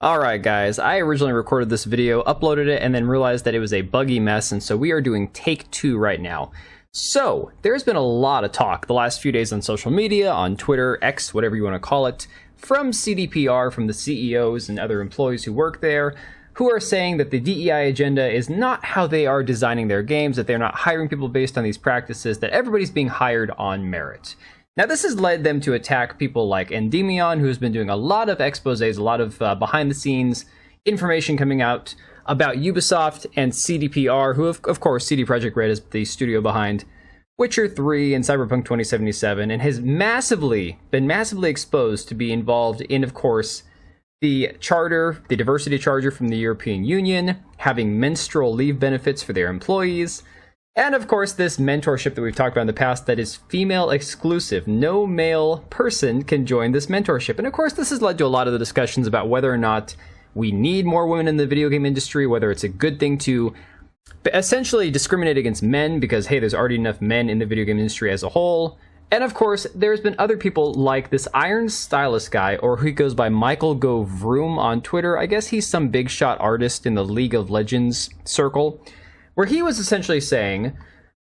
Alright guys, I originally recorded this video, uploaded it, and then realized that it was a buggy mess, and so we are doing take 2 right now. So, there's been a lot of talk the last few days on social media, on Twitter, X, whatever you want to call it, from CDPR, from the CEOs and other employees who work there, who are saying that the DEI agenda is not how they are designing their games, that they're not hiring people based on these practices, that everybody's being hired on merit. Now, this has led them to attack people like Endymion, who's been doing a lot of exposés, a lot of behind-the-scenes information coming out about Ubisoft and CDPR, who, of course, CD Projekt Red is the studio behind Witcher 3 and Cyberpunk 2077, and has been massively exposed to be involved in, of course, the charter, the diversity charter from the European Union, having menstrual leave benefits for their employees, and of course this mentorship that we've talked about in the past that is female exclusive. No male person can join this mentorship. And of course this has led to a lot of the discussions about whether or not we need more women in the video game industry, whether it's a good thing to essentially discriminate against men because, hey, there's already enough men in the video game industry as a whole. And of course, there's been other people like this Iron Stylus guy, or who goes by Michael Go Vroom on Twitter. I guess he's some big shot artist in the League of Legends circle, where he was essentially saying,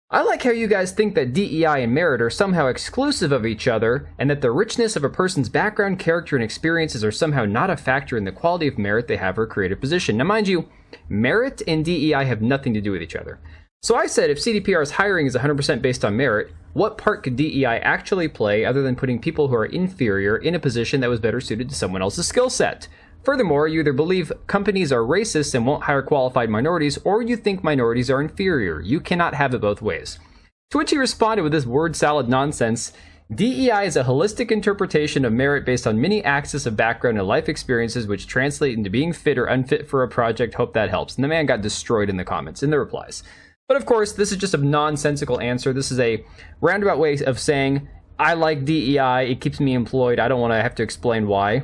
I like how you guys think that DEI and merit are somehow exclusive of each other, and that the richness of a person's background, character, and experiences are somehow not a factor in the quality of merit they have for a creative position. Now, mind you, merit and DEI have nothing to do with each other. So I said, if CDPR's hiring is 100% based on merit, what part could DEI actually play other than putting people who are inferior in a position that was better suited to someone else's skill set? Furthermore, you either believe companies are racist and won't hire qualified minorities, or you think minorities are inferior. You cannot have it both ways. To which he responded with this word salad nonsense: DEI is a holistic interpretation of merit based on many axes of background and life experiences which translate into being fit or unfit for a project. Hope that helps. And the man got destroyed in the comments, in the replies. But of course, this is just a nonsensical answer. This is a roundabout way of saying, I like DEI, it keeps me employed, I don't want to have to explain why.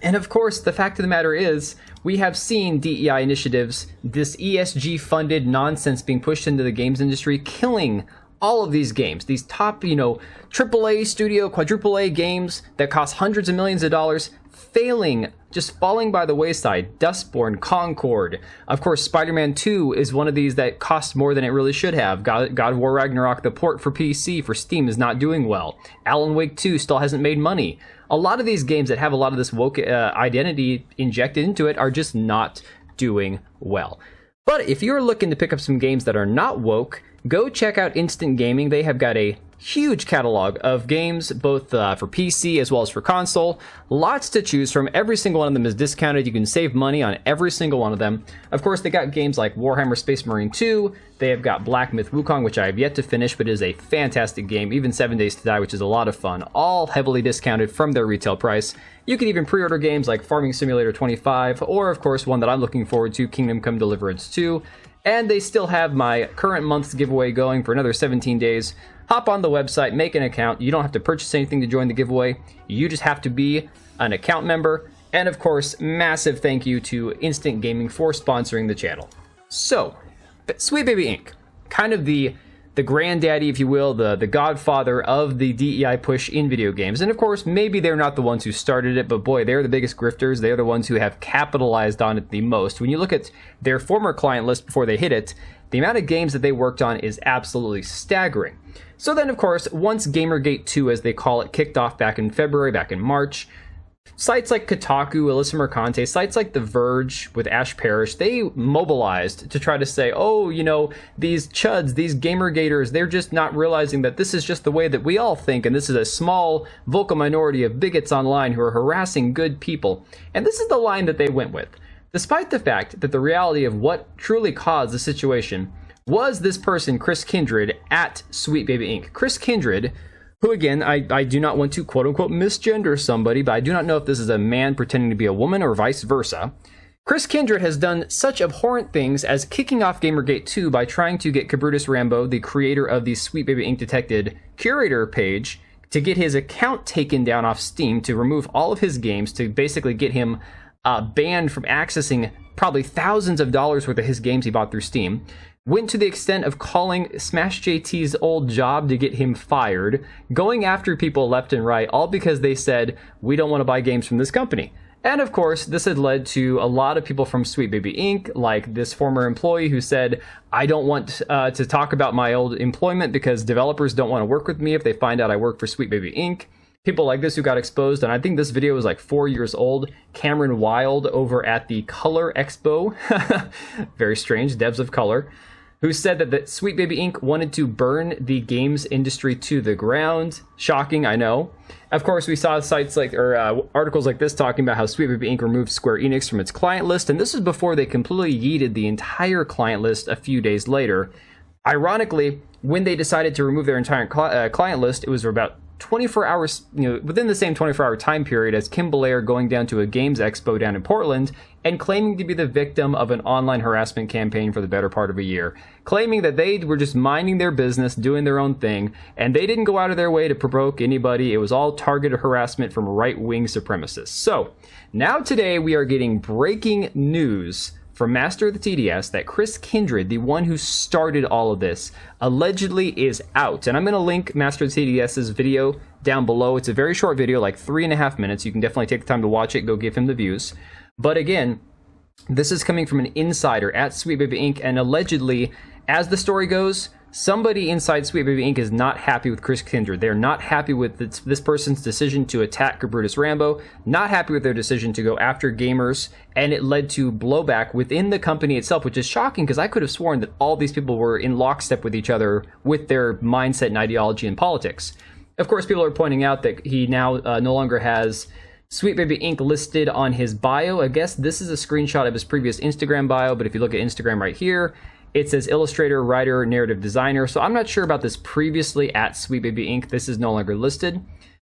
And of course, the fact of the matter is, we have seen DEI initiatives, this ESG-funded nonsense being pushed into the games industry, killing all of these games. These top, AAA studio, quadruple A games that cost hundreds of millions of dollars, failing, just falling by the wayside. Dustborn, Concord. Of course, Spider-Man 2 is one of these that costs more than it really should have. God of War Ragnarok, the port for PC, for Steam, is not doing well. Alan Wake 2 still hasn't made money. A lot of these games that have a lot of this woke identity injected into it are just not doing well. But if you're looking to pick up some games that are not woke, go check out Instant Gaming. They have got a huge catalog of games, both for PC as well as for console. Lots to choose from. Every single one of them is discounted. You can save money on every single one of them. Of course, they got games like Warhammer Space Marine 2. They have got Black Myth Wukong, which I have yet to finish, but is a fantastic game. Even 7 Days to Die, which is a lot of fun. All heavily discounted from their retail price. You can even pre-order games like Farming Simulator 25, or of course, one that I'm looking forward to, Kingdom Come Deliverance 2. And they still have my current month's giveaway going for another 17 days. Hop on the website, make an account. You don't have to purchase anything to join the giveaway. You just have to be an account member. And of course, massive thank you to Instant Gaming for sponsoring the channel. So, Sweet Baby Inc., kind of the granddaddy, if you will, the godfather of the DEI push in video games. And of course, maybe they're not the ones who started it, but boy, they're the biggest grifters. They're the ones who have capitalized on it the most. When you look at their former client list before they hit it, the amount of games that they worked on is absolutely staggering. So then, of course, once Gamergate 2, as they call it, kicked off back in February, back in March, sites like Kotaku, Alyssa Mercante, sites like The Verge with Ash Parrish, they mobilized to try to say, oh, these chuds, these Gamergaters, they're just not realizing that this is just the way that we all think, and this is a small vocal minority of bigots online who are harassing good people. And this is the line that they went with. Despite the fact that the reality of what truly caused the situation was this person, Chris Kindred, at Sweet Baby Inc. Chris Kindred, who again, I do not want to quote-unquote misgender somebody, but I do not know if this is a man pretending to be a woman or vice versa. Chris Kindred has done such abhorrent things as kicking off Gamergate 2 by trying to get Cabrutus Rambo, the creator of the Sweet Baby Inc. Detected curator page, to get his account taken down off Steam, to remove all of his games, to basically get him banned from accessing probably thousands of dollars worth of his games he bought through Steam. Went to the extent of calling Smash JT's old job to get him fired, going after people left and right, all because they said, we don't want to buy games from this company. And of course, this had led to a lot of people from Sweet Baby Inc., like this former employee who said, I don't want to talk about my old employment because developers don't want to work with me if they find out I work for Sweet Baby Inc. People like this who got exposed, and I think this video was like 4 years old. Cameron Wild over at the Color Expo, very strange, devs of color, who said that Sweet Baby Inc. wanted to burn the games industry to the ground. Shocking, I know. Of course, we saw sites like, or articles like this talking about how Sweet Baby Inc. removed Square Enix from its client list, and this is before they completely yeeted the entire client list a few days later. Ironically, when they decided to remove their entire client list, it was about 24 hours, within the same 24-hour time period as Kim Belair going down to a games expo down in Portland and claiming to be the victim of an online harassment campaign for the better part of a year, claiming that they were just minding their business, doing their own thing, and they didn't go out of their way to provoke anybody. It was all targeted harassment from right-wing supremacists. So, now today we are getting breaking news from Master of the TDS that Chris Kindred, the one who started all of this, allegedly is out. And I'm going to link Master of the TDS's video down below. It's a very short video, like 3.5 minutes. You can definitely take the time to watch it, go give him the views. But again, this is coming from an insider at Sweet Baby Inc. And allegedly, as the story goes, somebody inside Sweet Baby Inc. is not happy with Chris Kindred. They're not happy with this person's decision to attack Brutus Rambo, not happy with their decision to go after gamers, and it led to blowback within the company itself, which is shocking because I could have sworn that all these people were in lockstep with each other with their mindset and ideology in politics. Of course, people are pointing out that he now no longer has Sweet Baby Inc. listed on his bio. I guess this is a screenshot of his previous Instagram bio, but if you look at Instagram right here, it says illustrator, writer, narrative designer. So I'm not sure about this previously at Sweet Baby Inc. This is no longer listed.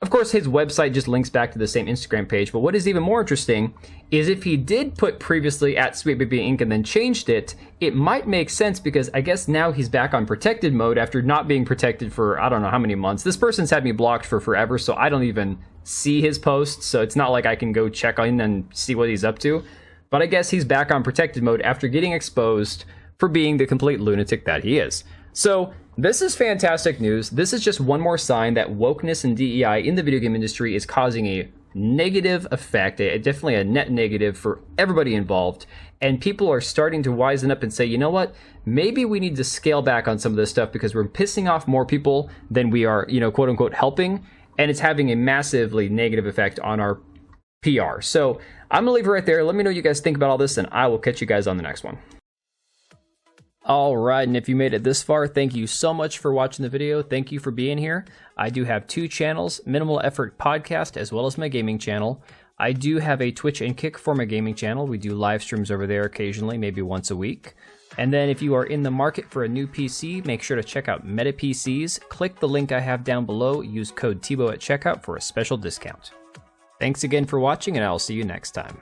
Of course, his website just links back to the same Instagram page. But what is even more interesting is if he did put previously at Sweet Baby Inc. and then changed it, it might make sense because I guess now he's back on protected mode after not being protected for I don't know how many months. This person's had me blocked for forever, so I don't even see his posts. So it's not like I can go check in and see what he's up to. But I guess he's back on protected mode after getting exposed for being the complete lunatic that he is. So this is fantastic news. This is just one more sign that wokeness and DEI in the video game industry is causing a negative effect, definitely a net negative for everybody involved. And people are starting to wisen up and say, you know what, maybe we need to scale back on some of this stuff because we're pissing off more people than we are, quote unquote, helping. And it's having a massively negative effect on our PR. So I'm gonna leave it right there. Let me know what you guys think about all this, and I will catch you guys on the next one. All right, and if you made it this far, thank you so much for watching the video. Thank you for being here. I do have 2 channels, Minimal Effort Podcast, as well as my gaming channel. I do have a Twitch and Kick for my gaming channel. We do live streams over there occasionally, maybe once a week. And then if you are in the market for a new PC, make sure to check out Meta PCs. Click the link I have down below. Use code TBO at checkout for a special discount. Thanks again for watching, and I'll see you next time.